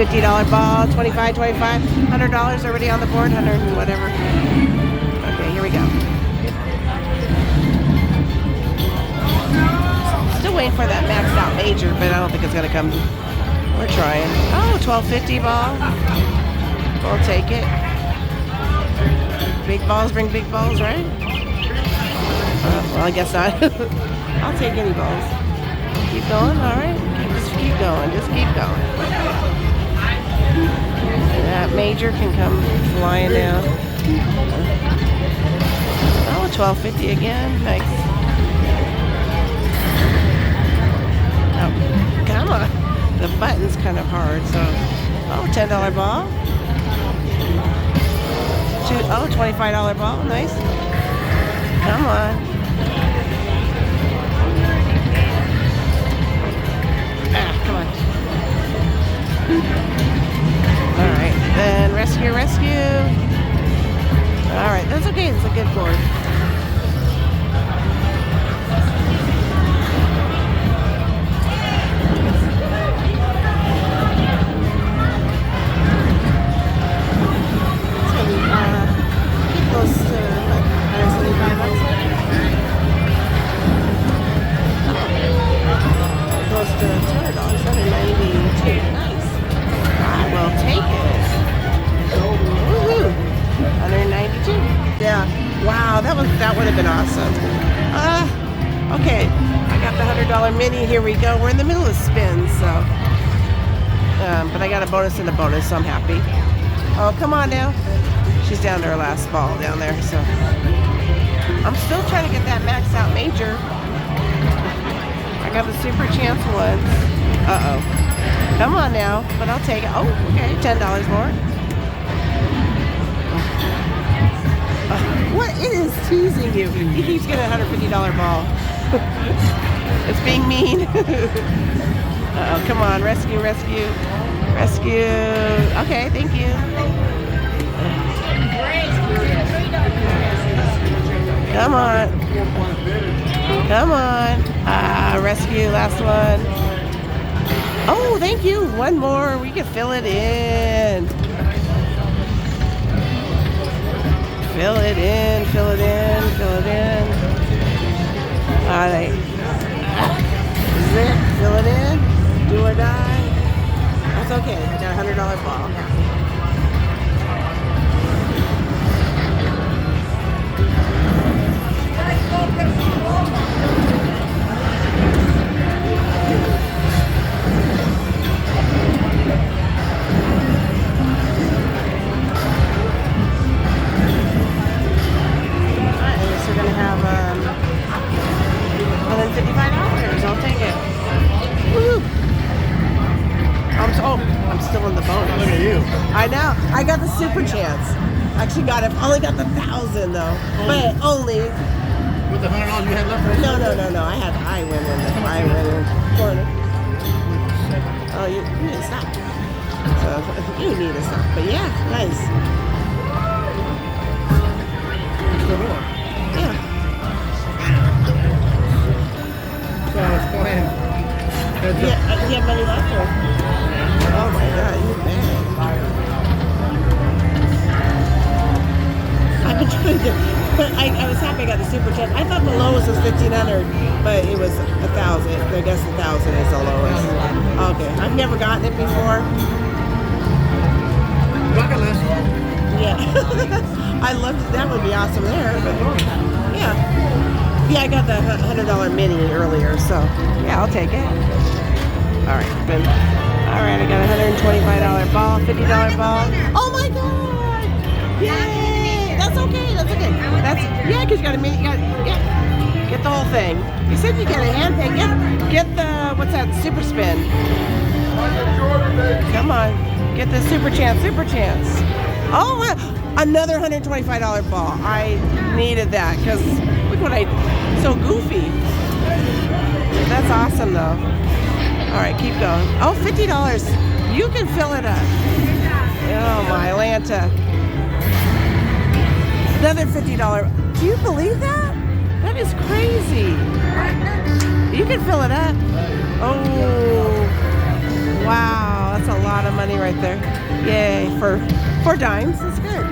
$50 ball, 25, $100 already on the board, 100 and whatever. Okay, here we go. Still waiting for that maxed out major, but I don't think it's gonna come. We're trying. Oh, $12.50 ball. We'll take it. Big balls bring big balls, right? Well, I guess not. I'll take any balls. Keep going, all right? Just keep going, just keep going. That major can come flying down. Oh, $12.50 again. Nice. Oh, come on. The button's kind of hard, so. Oh, $10 ball. Oh, $25 ball. Nice. Come on. Come on. All right. Then rescue. All right. That's okay. It's a good board. Close to what, $175? Close to $200, $192. Nice. I will take it. Woohoo! $192. Yeah. Wow, that would have been awesome. Okay. I got the $100 mini. Here we go. We're in the middle of spins, so. But I got a bonus and a bonus, so I'm happy. Oh, come on now. She's down to her last ball down there, so I'm still trying to get that maxed out major. I got the super chance ones. Uh-oh. Come on now, but I'll take it. Oh, okay, $10 more. What? It is teasing you. He keeps getting a $150 ball. It's being mean. Uh-oh, come on, rescue. Okay, thank you. Come on. Rescue, last one. Oh, thank you. One more. We can fill it in. Fill it in. All right. Zip, fill it in. Do or die. That's okay. I got a $100 ball. I'm happy. $155. I'll take it. Woo! I'm still in the bonus. Look at you. I know. I got the super chance. Actually got it. Only got the 1,000 though. But only. With the $100 you had left? No. I win in the corner. Oh, you need to stop. So you need to stop. But yeah, nice. Still more. Yeah. So I was playing. Yeah, you have money left or? Oh my God, you bad. I've been trying to, but I was happy I got the super chance. I thought the lowest was 1,500, but it was 1,000. I guess 1,000 is the lowest. Okay, I've never gotten it before. Bucket list. Yeah, I loved it. That would be awesome there. But yeah, I got the $100 mini earlier, so yeah, I'll take it. All right, then. All right, I got a $125 ball, $50 ball. Oh my God! Yay! That's okay. Yeah, because you got a mini. Get the whole thing. You said you get a hand thing. Get the what's that? Super spin. Come on, get the super chance. Oh, another $125 ball. I needed that because look what so goofy. That's awesome though. All right, keep going. Oh, $50. You can fill it up. Oh my Atlanta. Another $50. Do you believe that? That is crazy. You can fill it up. Oh, wow. Wow, that's a lot of money right there. Yay, for 4 dimes, that's good.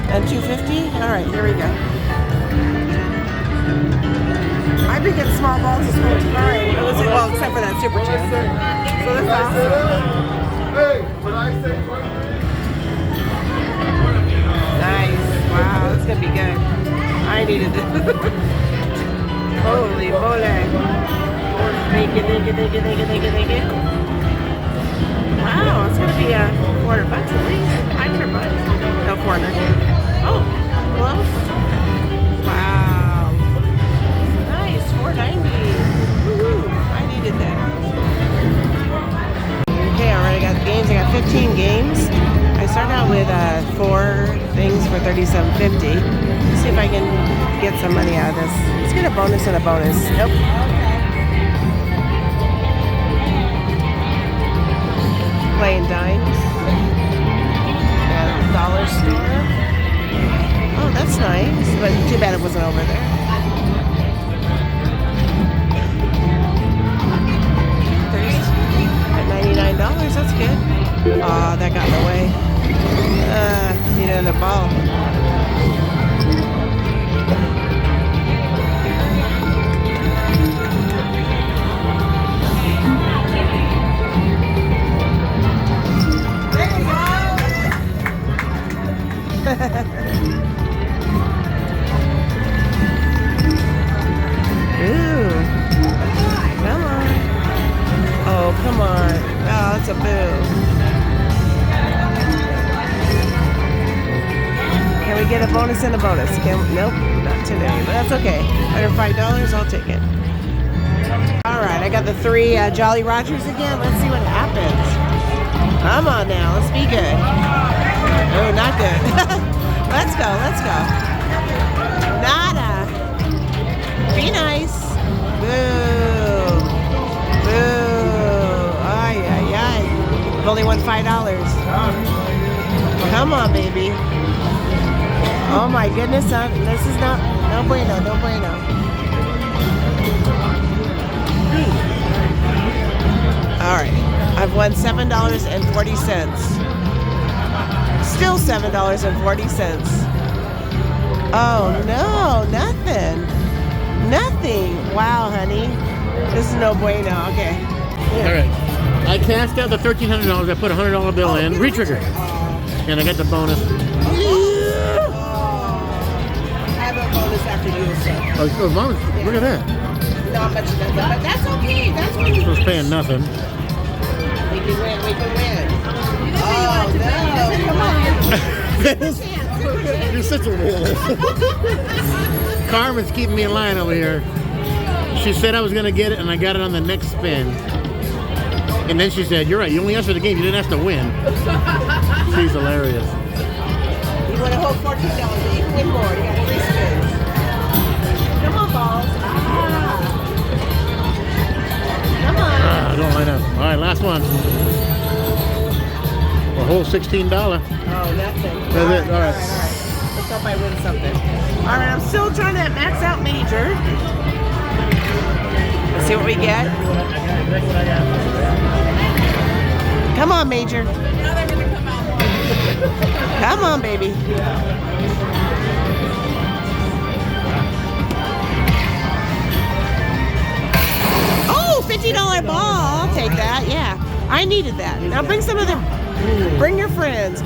And 250. All right, here we go. I've been getting small balls this whole time. Well, except for that super chip. So that's awesome. Hey, when I say Nice. Wow, that's gonna be good. I needed this. Holy moly. Thank you. Wow, it's gonna be $400 at least. $500. No, 400. Oh, close. Wow. Nice, $4.90. Woohoo! I needed that. Okay, I already got the games. I got 15 games. I started out with 4 things for $37.50. See if I can get some money out of this. Let's get a bonus and a bonus. Nope. Playing dimes. And dollar store. Oh, that's nice. But too bad it wasn't over there. At $99, that's good. Aw, that got in the way. Need another ball. Ooh. Come on. Oh, come on. Oh, it's a boo. Can we get a bonus and a bonus? Nope, not today, but that's okay. Under $5, I'll take it. All right, I got the 3 Jolly Rogers again. Let's see what happens. Come on now, let's be good. Oh, not good. Let's go. Nada. Be nice. Boo. Ay. I've only won $5. Come on, baby. Oh my goodness, this is no bueno. All right, I've won $7.40. Still $7.40. Oh no, nothing. Wow, honey, this is no bueno. Okay. All right. I cashed out the $1,300. I put a $100 bill in. Retrigger. And I got the bonus. I have a bonus after you, so. Oh, bonus. Yeah. Look at that. Not much of that, but that's okay. That's what I was paying nothing. we can win. Oh no! Come on. You're such a realist. Carmen's keeping me in line over here. She said I was going to get it, and I got it on the next spin. And then she said, "You're right. You only asked for the game. You didn't ask to win." She's hilarious. You want to hold $14, but you can win more. You got 3 spins. Come on, balls. Come on. Don't line up. All right, last one. A whole $16. Oh, nothing. That's it. All right. Let's hope I win something. All right, I'm still trying to max out major. Let's see what we get. Come on, major. Come on, baby. Oh, $50 ball. I'll take that. Yeah, I needed that. Now bring some of them. Bring your friends.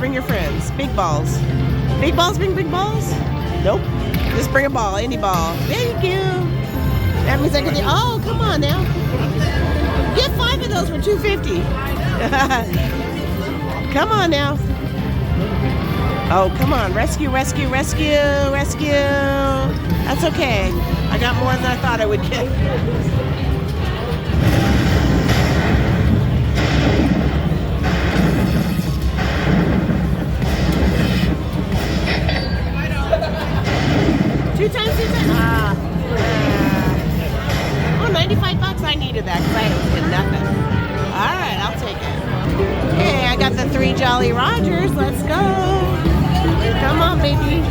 Big balls. Big balls bring big balls? Nope. Just bring a ball, any ball. Thank you. That means I can. Oh, come on now. Get 5 of those for $2.50. Come on now. Oh, come on. Rescue. That's okay. I got more than I thought I would get. Two times. Oh, $95. I needed that because I was getting nothing. All right, I'll take it. Okay, I got the 3 Jolly Rogers. Let's go. Come on, baby.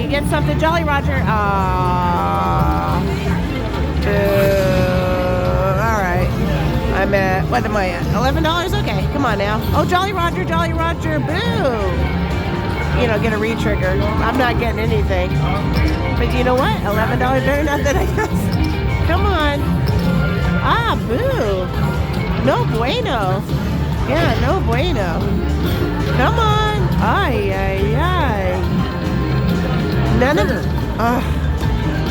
Get something, Jolly Roger. All right. I'm at, what am I at? $11? Okay, come on now. Oh, Jolly Roger, boo! You know, get a re-trigger. I'm not getting anything. But you know what? $11 better nothing, I guess. Come on. Ah, boo. No bueno. Yeah, no bueno. Come on. Ay, ay, ay. None of it.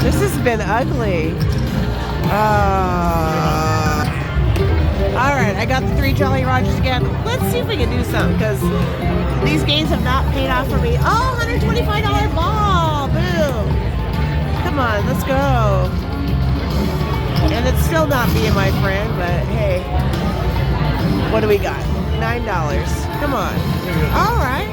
This has been ugly. Alright, I got the 3 Jolly Rogers again. Let's see if we can do something, because these games have not paid off for me. Oh, $125 ball! Boom! Come on, let's go. And it's still not being my friend, but hey. What do we got? $9. Come on. Alright.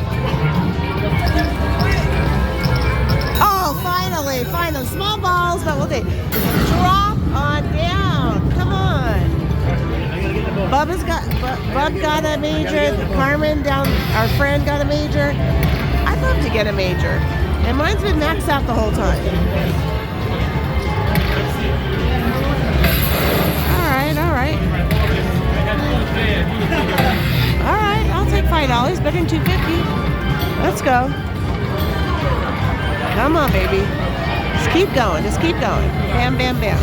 Oh, finally. Small balls, but we'll take. Drop on down. Come on. Bub got a major. Carmen down, our friend got a major. I'd love to get a major. And mine's been maxed out the whole time. Alright. Alright, I'll take $5. Better than $2.50. Let's go. Come on, baby. Just keep going. Bam, bam, bam.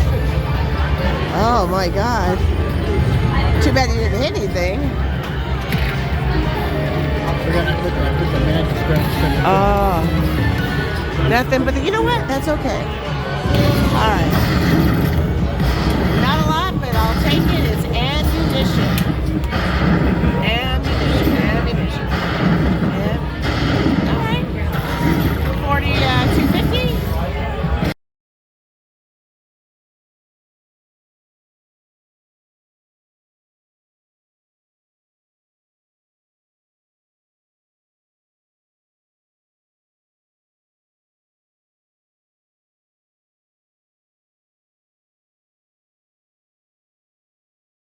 Oh my God. Too bad you didn't hit anything. Oh. Nothing but you know what? That's okay. Alright. Not a lot, but I'll take it. It's ammunition.